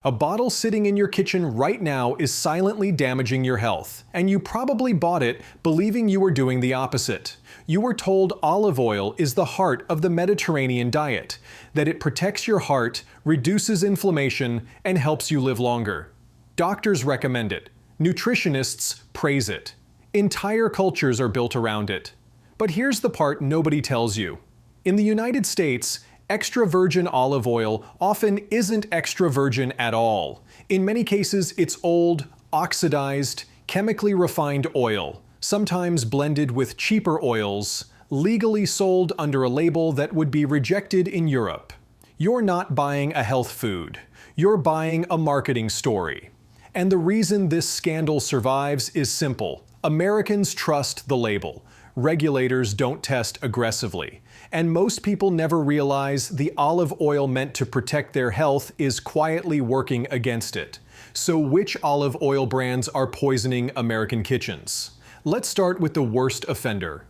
A bottle sitting in your kitchen right now is silently damaging your health, and you probably bought it believing you were doing the opposite. You were told olive oil is the heart of the Mediterranean diet, that it protects your heart, reduces inflammation, and helps you live longer. Doctors recommend it. Nutritionists praise it. Entire cultures are built around it. But here's the part nobody tells you. In the United States, extra virgin olive oil often isn't extra virgin at all. In many cases, it's old, oxidized, chemically refined oil, sometimes blended with cheaper oils, legally sold under a label that would be rejected in Europe. You're not buying a health food. You're buying a marketing story. And the reason this scandal survives is simple. Americans trust the label. Regulators don't test aggressively. And most people never realize the olive oil meant to protect their health is quietly working against it. So which olive oil brands are poisoning American kitchens? Let's start with the worst offender.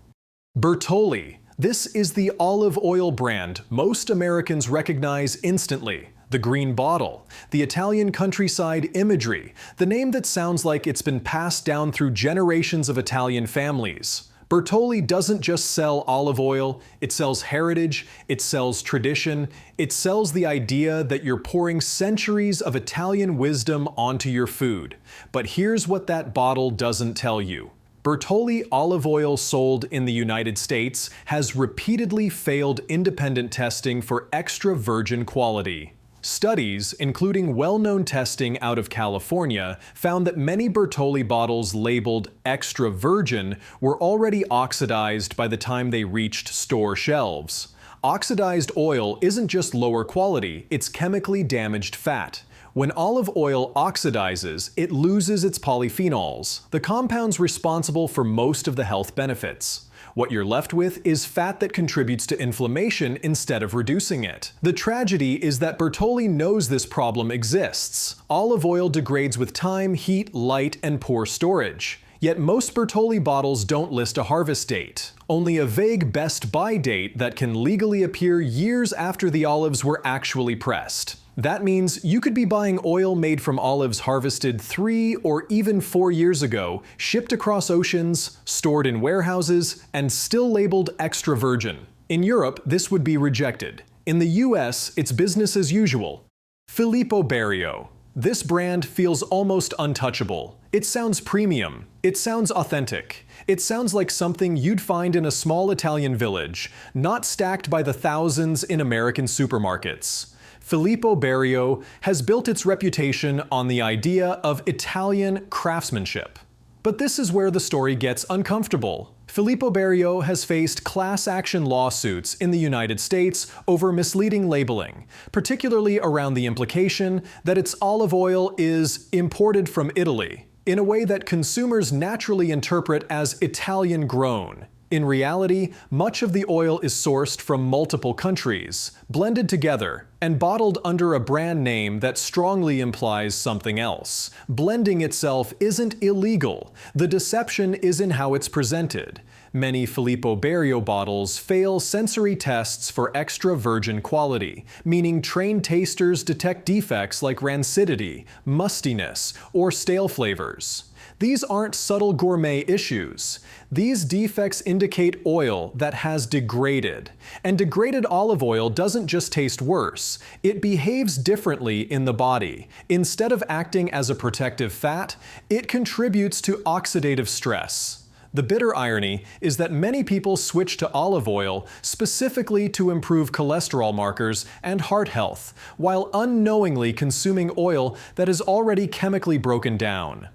Bertolli. This is the olive oil brand most Americans recognize instantly. The green bottle, the Italian countryside imagery, the name that sounds like it's been passed down through generations of Italian families. Bertolli doesn't just sell olive oil, it sells heritage, it sells tradition, it sells the idea that you're pouring centuries of Italian wisdom onto your food. But here's what that bottle doesn't tell you. Bertolli olive oil sold in the United States has repeatedly failed independent testing for extra virgin quality. Studies, including well-known testing out of California, found that many Bertolli bottles labeled extra virgin were already oxidized by the time they reached store shelves. Oxidized oil isn't just lower quality, it's chemically damaged fat. When olive oil oxidizes, it loses its polyphenols, the compounds responsible for most of the health benefits. What you're left with is fat that contributes to inflammation instead of reducing it. The tragedy is that Bertolli knows this problem exists. Olive oil degrades with time, heat, light, and poor storage. Yet most Bertolli bottles don't list a harvest date, only a vague best buy date that can legally appear years after the olives were actually pressed. That means you could be buying oil made from olives harvested 3 or even 4 years ago, shipped across oceans, stored in warehouses, and still labeled extra virgin. In Europe, this would be rejected. In the US, it's business as usual. Filippo Berio. This brand feels almost untouchable. It sounds premium. It sounds authentic. It sounds like something you'd find in a small Italian village, not stacked by the thousands in American supermarkets. Filippo Berio has built its reputation on the idea of Italian craftsmanship. But this is where the story gets uncomfortable. Filippo Berio has faced class action lawsuits in the United States over misleading labeling, particularly around the implication that its olive oil is imported from Italy, in a way that consumers naturally interpret as Italian grown. In reality, much of the oil is sourced from multiple countries, blended together, and bottled under a brand name that strongly implies something else. Blending itself isn't illegal. The deception is in how it's presented. Many Filippo Berio bottles fail sensory tests for extra virgin quality, meaning trained tasters detect defects like rancidity, mustiness, or stale flavors. These aren't subtle gourmet issues. These defects indicate oil that has degraded. And degraded olive oil doesn't just taste worse, it behaves differently in the body. Instead of acting as a protective fat, it contributes to oxidative stress. The bitter irony is that many people switch to olive oil specifically to improve cholesterol markers and heart health, while unknowingly consuming oil that is already chemically broken down.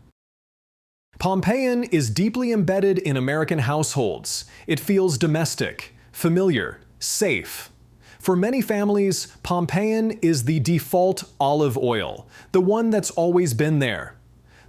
Pompeian is deeply embedded in American households. It feels domestic, familiar, safe. For many families, Pompeian is the default olive oil, the one that's always been there.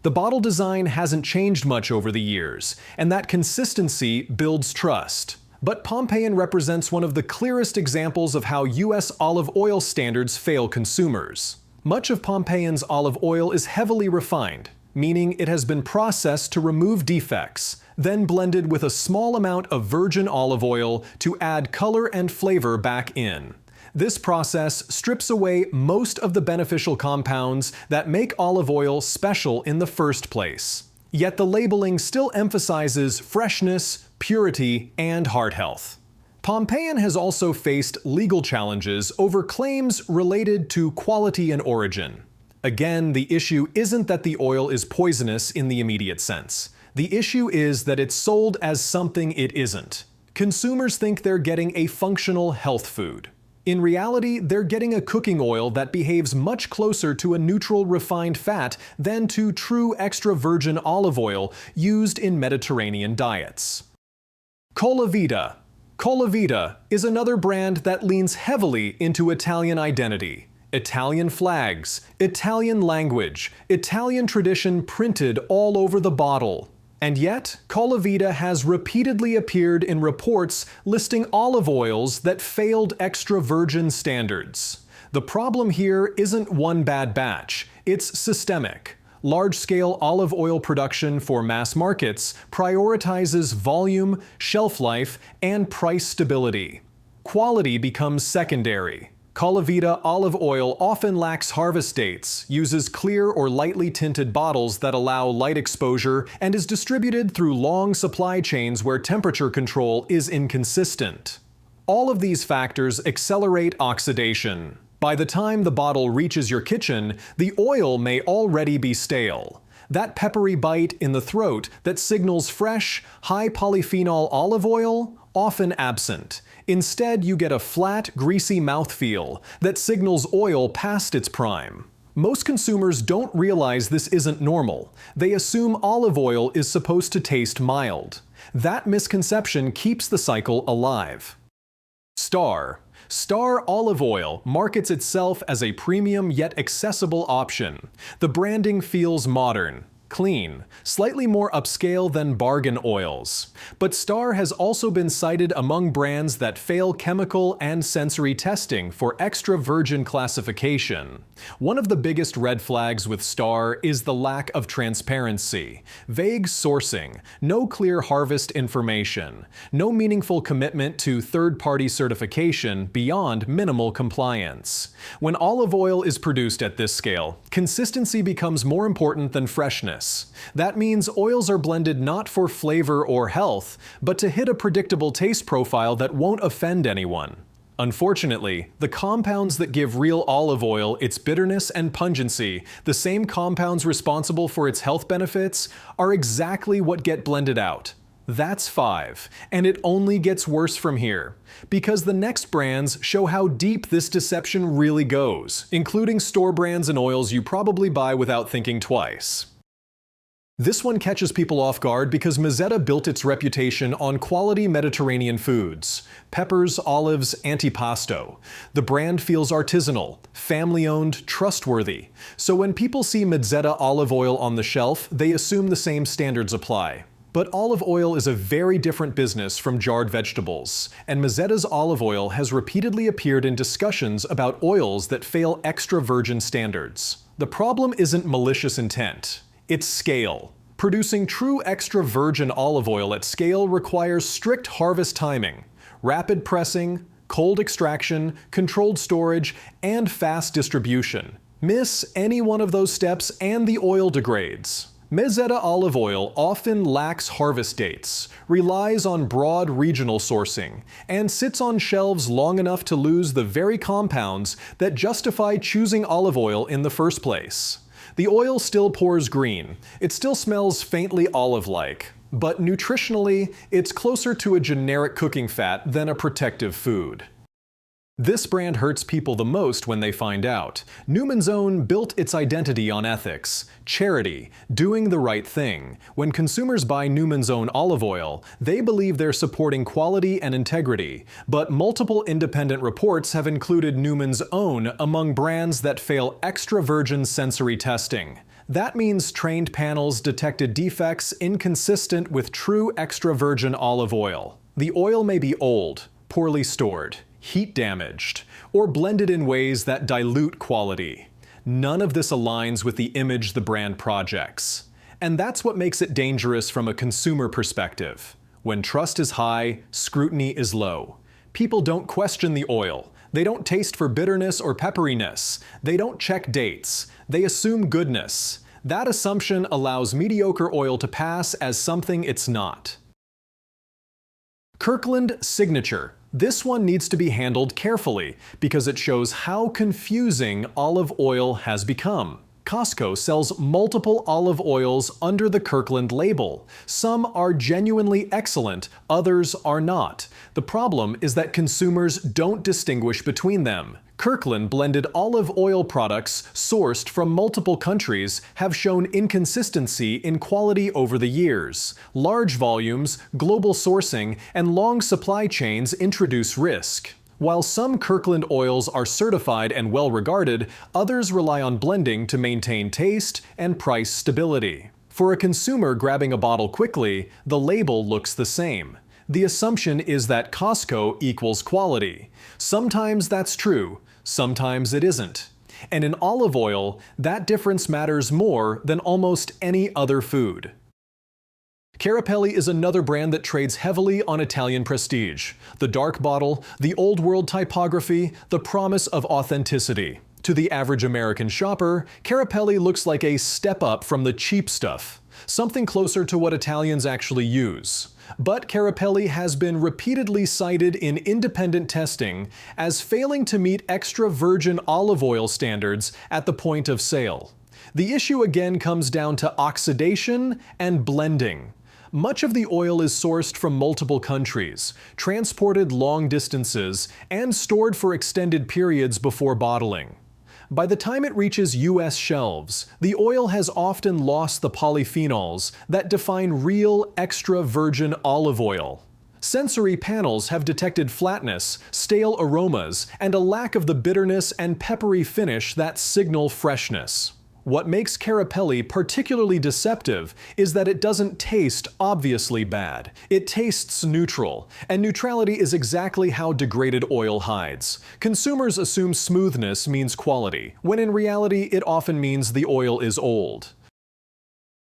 The bottle design hasn't changed much over the years, and that consistency builds trust. But Pompeian represents one of the clearest examples of how US olive oil standards fail consumers. Much of Pompeian's olive oil is heavily refined, meaning it has been processed to remove defects, then blended with a small amount of virgin olive oil to add color and flavor back in. This process strips away most of the beneficial compounds that make olive oil special in the first place. Yet the labeling still emphasizes freshness, purity, and heart health. Pompeian has also faced legal challenges over claims related to quality and origin. Again, the issue isn't that the oil is poisonous in the immediate sense. The issue is that it's sold as something it isn't. Consumers think they're getting a functional health food. In reality, they're getting a cooking oil that behaves much closer to a neutral refined fat than to true extra virgin olive oil used in Mediterranean diets. Colavita. Colavita is another brand that leans heavily into Italian identity. Italian flags, Italian language, Italian tradition printed all over the bottle. And yet, Colavita has repeatedly appeared in reports listing olive oils that failed extra virgin standards. The problem here isn't one bad batch, it's systemic. Large-scale olive oil production for mass markets prioritizes volume, shelf life, and price stability. Quality becomes secondary. Colavita olive oil often lacks harvest dates, uses clear or lightly tinted bottles that allow light exposure, and is distributed through long supply chains where temperature control is inconsistent. All of these factors accelerate oxidation. By the time the bottle reaches your kitchen, the oil may already be stale. That peppery bite in the throat that signals fresh, high polyphenol olive oil, often absent. Instead, you get a flat, greasy mouthfeel that signals oil past its prime. Most consumers don't realize this isn't normal. They assume olive oil is supposed to taste mild. That misconception keeps the cycle alive. Star. Star olive oil markets itself as a premium yet accessible option. The branding feels modern, clean, slightly more upscale than bargain oils. But Star has also been cited among brands that fail chemical and sensory testing for extra virgin classification. One of the biggest red flags with Star is the lack of transparency, vague sourcing, no clear harvest information, no meaningful commitment to third-party certification beyond minimal compliance. When olive oil is produced at this scale, consistency becomes more important than freshness. That means oils are blended not for flavor or health, but to hit a predictable taste profile that won't offend anyone. Unfortunately, the compounds that give real olive oil its bitterness and pungency, the same compounds responsible for its health benefits, are exactly what get blended out. That's 5, and it only gets worse from here, because the next brands show how deep this deception really goes, including store brands and oils you probably buy without thinking twice. This one catches people off guard because Misleading built its reputation on quality Mediterranean foods: peppers, olives, antipasto. The brand feels artisanal, family-owned, trustworthy. So when people see Misleading olive oil on the shelf, they assume the same standards apply. But olive oil is a very different business from jarred vegetables, and Misleading's olive oil has repeatedly appeared in discussions about oils that fail extra virgin standards. The problem isn't malicious intent. It's scale. Producing true extra virgin olive oil at scale requires strict harvest timing, rapid pressing, cold extraction, controlled storage, and fast distribution. Miss any one of those steps and the oil degrades. Misleading olive oil often lacks harvest dates, relies on broad regional sourcing, and sits on shelves long enough to lose the very compounds that justify choosing olive oil in the first place. The oil still pours green. It still smells faintly olive-like, but nutritionally, it's closer to a generic cooking fat than a protective food. This brand hurts people the most when they find out. Newman's Own built its identity on ethics, charity, doing the right thing. When consumers buy Newman's Own olive oil, they believe they're supporting quality and integrity. But multiple independent reports have included Newman's Own among brands that fail extra virgin sensory testing. That means trained panels detected defects inconsistent with true extra virgin olive oil. The oil may be old, poorly stored, heat damaged, or blended in ways that dilute quality. None of this aligns with the image the brand projects. And that's what makes it dangerous from a consumer perspective. When trust is high, scrutiny is low. People don't question the oil. They don't taste for bitterness or pepperiness. They don't check dates. They assume goodness. That assumption allows mediocre oil to pass as something it's not. Kirkland Signature. This one needs to be handled carefully because it shows how confusing olive oil has become. Costco sells multiple olive oils under the Kirkland label. Some are genuinely excellent, others are not. The problem is that consumers don't distinguish between them. Kirkland blended olive oil products sourced from multiple countries have shown inconsistency in quality over the years. Large volumes, global sourcing, and long supply chains introduce risk. While some Kirkland oils are certified and well regarded, others rely on blending to maintain taste and price stability. For a consumer grabbing a bottle quickly, the label looks the same. The assumption is that Costco equals quality. Sometimes that's true, sometimes it isn't. And in olive oil, that difference matters more than almost any other food. Carapelli is another brand that trades heavily on Italian prestige. The dark bottle, the old world typography, the promise of authenticity. To the average American shopper, Carapelli looks like a step up from the cheap stuff, something closer to what Italians actually use. But Carapelli has been repeatedly cited in independent testing as failing to meet extra virgin olive oil standards at the point of sale. The issue again comes down to oxidation and blending. Much of the oil is sourced from multiple countries, transported long distances, and stored for extended periods before bottling. By the time it reaches U.S. shelves, the oil has often lost the polyphenols that define real extra virgin olive oil. Sensory panels have detected flatness, stale aromas, and a lack of the bitterness and peppery finish that signal freshness. What makes Carapelli particularly deceptive is that it doesn't taste obviously bad. It tastes neutral, and neutrality is exactly how degraded oil hides. Consumers assume smoothness means quality, when in reality it often means the oil is old.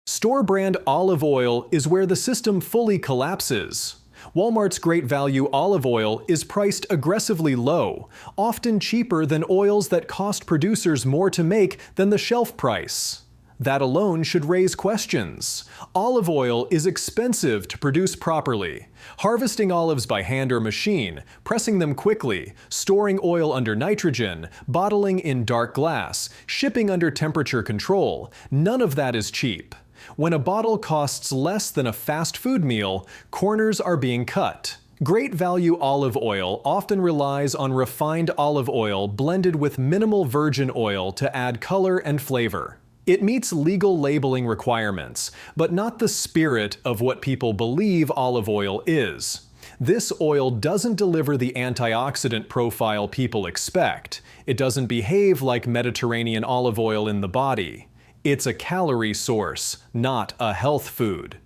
Store brand olive oil is where the system fully collapses. Walmart's Great Value olive oil is priced aggressively low, often cheaper than oils that cost producers more to make than the shelf price. That alone should raise questions. Olive oil is expensive to produce properly. Harvesting olives by hand or machine, pressing them quickly, storing oil under nitrogen, bottling in dark glass, shipping under temperature control, none of that is cheap. When a bottle costs less than a fast food meal, corners are being cut. Great Value olive oil often relies on refined olive oil blended with minimal virgin oil to add color and flavor. It meets legal labeling requirements, but not the spirit of what people believe olive oil is. This oil doesn't deliver the antioxidant profile people expect. It doesn't behave like Mediterranean olive oil in the body. It's a calorie source, not a health food.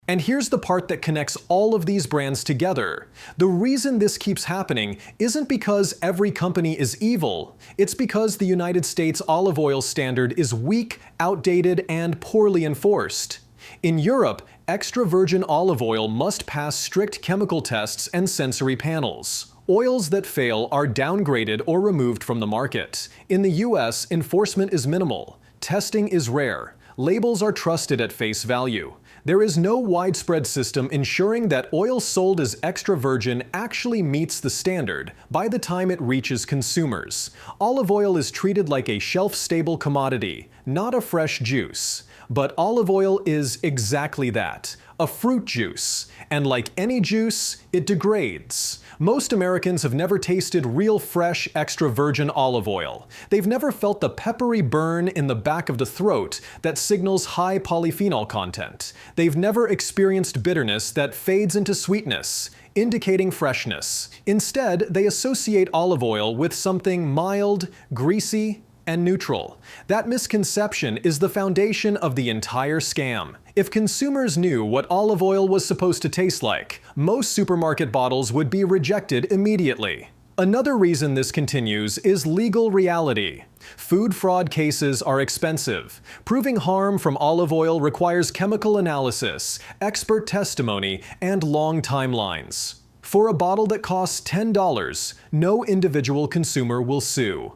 And here's the part that connects all of these brands together. The reason this keeps happening isn't because every company is evil. It's because the United States olive oil standard is weak, outdated, and poorly enforced. In Europe, extra virgin olive oil must pass strict chemical tests and sensory panels. Oils that fail are downgraded or removed from the market. In the US, enforcement is minimal. Testing is rare. Labels are trusted at face value. There is no widespread system ensuring that oil sold as extra virgin actually meets the standard by the time it reaches consumers. Olive oil is treated like a shelf-stable commodity, not a fresh juice. But olive oil is exactly that, a fruit juice. And like any juice, it degrades. Most Americans have never tasted real fresh extra virgin olive oil. They've never felt the peppery burn in the back of the throat that signals high polyphenol content. They've never experienced bitterness that fades into sweetness, indicating freshness. Instead, they associate olive oil with something mild, greasy, and neutral. That misconception is the foundation of the entire scam. If consumers knew what olive oil was supposed to taste like, most supermarket bottles would be rejected immediately. Another reason this continues is legal reality. Food fraud cases are expensive. Proving harm from olive oil requires chemical analysis, expert testimony, and long timelines. For a bottle that costs $10, no individual consumer will sue.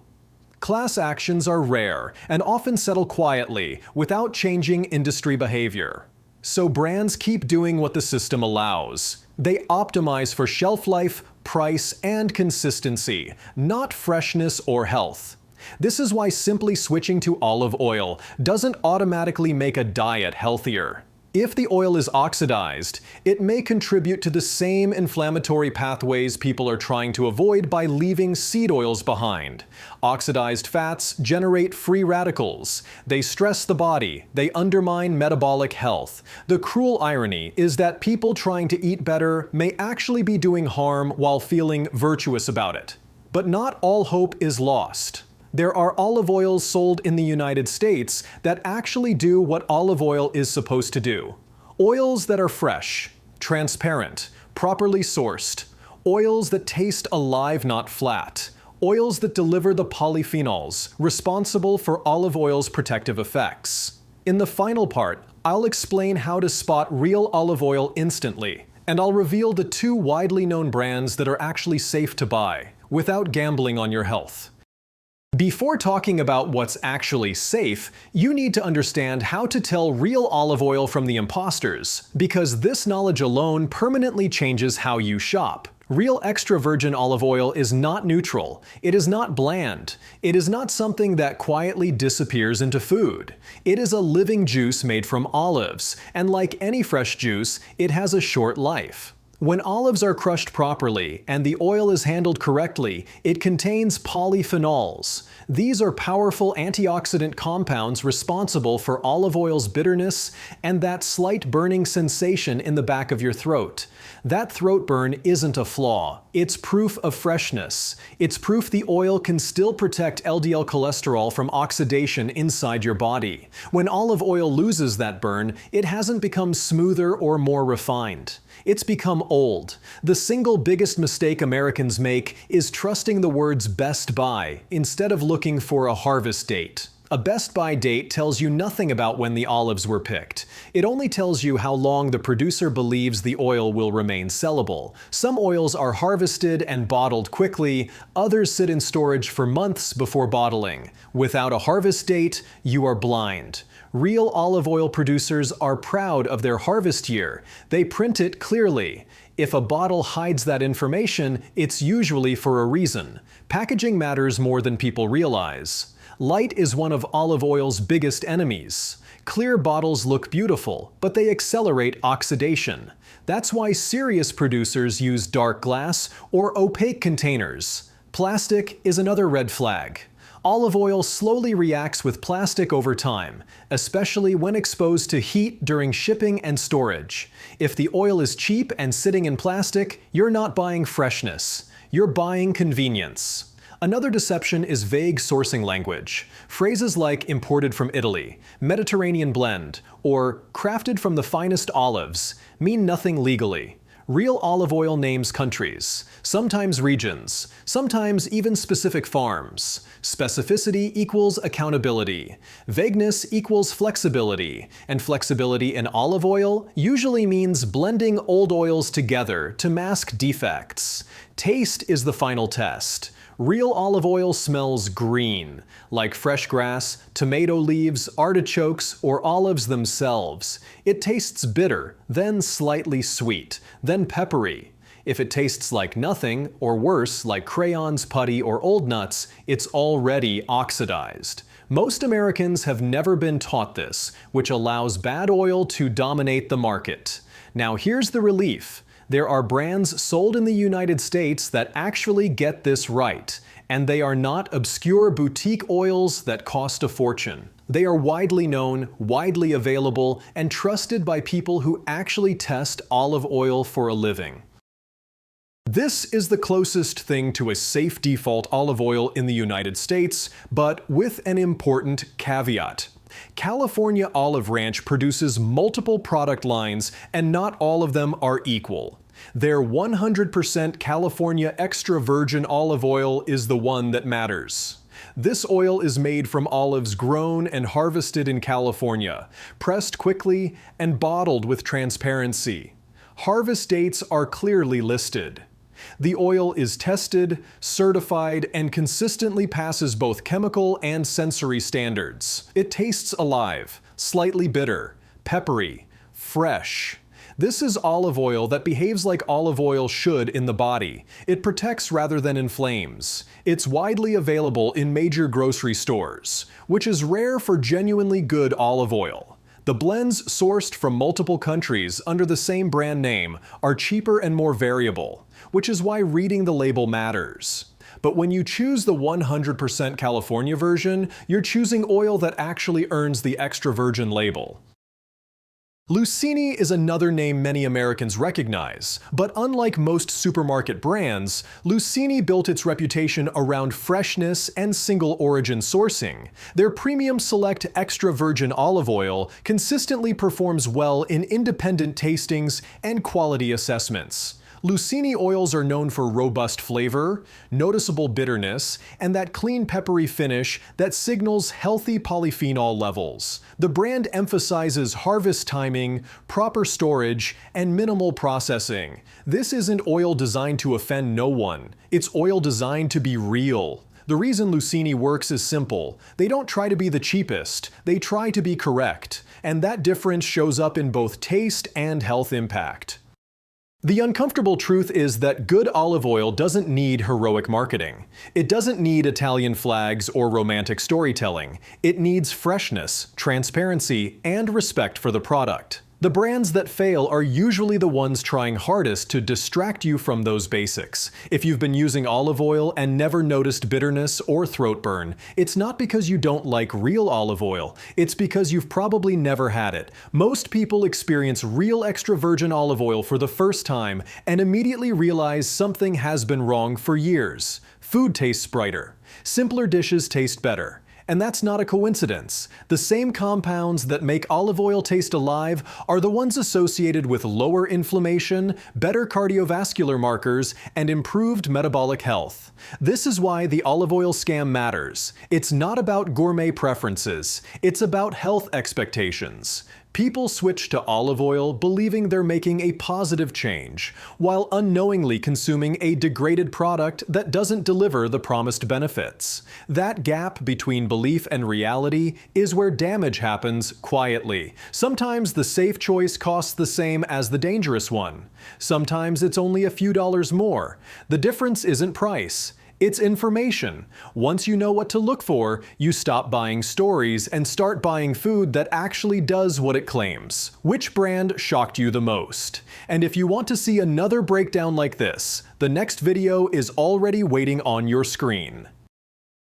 Class actions are rare and often settle quietly without changing industry behavior. So brands keep doing what the system allows. They optimize for shelf life, price, and consistency, not freshness or health. This is why simply switching to olive oil doesn't automatically make a diet healthier. If the oil is oxidized, it may contribute to the same inflammatory pathways people are trying to avoid by leaving seed oils behind. Oxidized fats generate free radicals. They stress the body. They undermine metabolic health. The cruel irony is that people trying to eat better may actually be doing harm while feeling virtuous about it. But not all hope is lost. There are olive oils sold in the United States that actually do what olive oil is supposed to do. Oils that are fresh, transparent, properly sourced. Oils that taste alive, not flat. Oils that deliver the polyphenols responsible for olive oil's protective effects. In the final part, I'll explain how to spot real olive oil instantly, and I'll reveal the 2 widely known brands that are actually safe to buy, without gambling on your health. Before talking about what's actually safe, you need to understand how to tell real olive oil from the imposters, because this knowledge alone permanently changes how you shop. Real extra virgin olive oil is not neutral. It is not bland. It is not something that quietly disappears into food. It is a living juice made from olives, and like any fresh juice, it has a short life. When olives are crushed properly and the oil is handled correctly, it contains polyphenols. These are powerful antioxidant compounds responsible for olive oil's bitterness and that slight burning sensation in the back of your throat. That throat burn isn't a flaw. It's proof of freshness. It's proof the oil can still protect LDL cholesterol from oxidation inside your body. When olive oil loses that burn, it hasn't become smoother or more refined. It's become old. The single biggest mistake Americans make is trusting the words best by instead of looking for a harvest date. A best by date tells you nothing about when the olives were picked. It only tells you how long the producer believes the oil will remain sellable. Some oils are harvested and bottled quickly, others sit in storage for months before bottling. Without a harvest date, you are blind. Real olive oil producers are proud of their harvest year. They print it clearly. If a bottle hides that information, it's usually for a reason. Packaging matters more than people realize. Light is one of olive oil's biggest enemies. Clear bottles look beautiful, but they accelerate oxidation. That's why serious producers use dark glass or opaque containers. Plastic is another red flag. Olive oil slowly reacts with plastic over time, especially when exposed to heat during shipping and storage. If the oil is cheap and sitting in plastic, you're not buying freshness. You're buying convenience. Another deception is vague sourcing language. Phrases like imported from Italy, Mediterranean blend, or crafted from the finest olives mean nothing legally. Real olive oil names countries, sometimes regions, sometimes even specific farms. Specificity equals accountability. Vagueness equals flexibility. And flexibility in olive oil usually means blending old oils together to mask defects. Taste is the final test. Real olive oil smells green, like fresh grass, tomato leaves, artichokes, or olives themselves. It tastes bitter, then slightly sweet, then peppery. If it tastes like nothing, or worse, like crayons, putty, or old nuts, it's already oxidized. Most Americans have never been taught this, which allows bad oil to dominate the market. Now here's the relief. There are brands sold in the United States that actually get this right, and they are not obscure boutique oils that cost a fortune. They are widely known, widely available, and trusted by people who actually test olive oil for a living. This is the closest thing to a safe default olive oil in the United States, but with an important caveat. California Olive Ranch produces multiple product lines, and not all of them are equal. Their 100% California extra virgin olive oil is the one that matters. This oil is made from olives grown and harvested in California, pressed quickly, and bottled with transparency. Harvest dates are clearly listed. The oil is tested, certified, and consistently passes both chemical and sensory standards. It tastes alive, slightly bitter, peppery, fresh. This is olive oil that behaves like olive oil should in the body. It protects rather than inflames. It's widely available in major grocery stores, which is rare for genuinely good olive oil. The blends sourced from multiple countries under the same brand name are cheaper and more variable, which is why reading the label matters. But when you choose the 100% California version, you're choosing oil that actually earns the extra virgin label. Lucini is another name many Americans recognize, but unlike most supermarket brands, Lucini built its reputation around freshness and single-origin sourcing. Their premium select extra virgin olive oil consistently performs well in independent tastings and quality assessments. Lucini oils are known for robust flavor, noticeable bitterness, and that clean peppery finish that signals healthy polyphenol levels. The brand emphasizes harvest timing, proper storage, and minimal processing. This isn't oil designed to offend no one. It's oil designed to be real. The reason Lucini works is simple. They don't try to be the cheapest, they try to be correct. And that difference shows up in both taste and health impact. The uncomfortable truth is that good olive oil doesn't need heroic marketing. It doesn't need Italian flags or romantic storytelling. It needs freshness, transparency, and respect for the product. The brands that fail are usually the ones trying hardest to distract you from those basics. If you've been using olive oil and never noticed bitterness or throat burn, it's not because you don't like real olive oil, it's because you've probably never had it. Most people experience real extra virgin olive oil for the first time and immediately realize something has been wrong for years. Food tastes brighter. Simpler dishes taste better. And that's not a coincidence. The same compounds that make olive oil taste alive are the ones associated with lower inflammation, better cardiovascular markers, and improved metabolic health. This is why the olive oil scam matters. It's not about gourmet preferences, it's about health expectations. People switch to olive oil believing they're making a positive change, while unknowingly consuming a degraded product that doesn't deliver the promised benefits. That gap between belief and reality is where damage happens quietly. Sometimes the safe choice costs the same as the dangerous one. Sometimes it's only a few dollars more. The difference isn't price. It's information. Once you know what to look for, you stop buying stories and start buying food that actually does what it claims. Which brand shocked you the most? And if you want to see another breakdown like this, the next video is already waiting on your screen.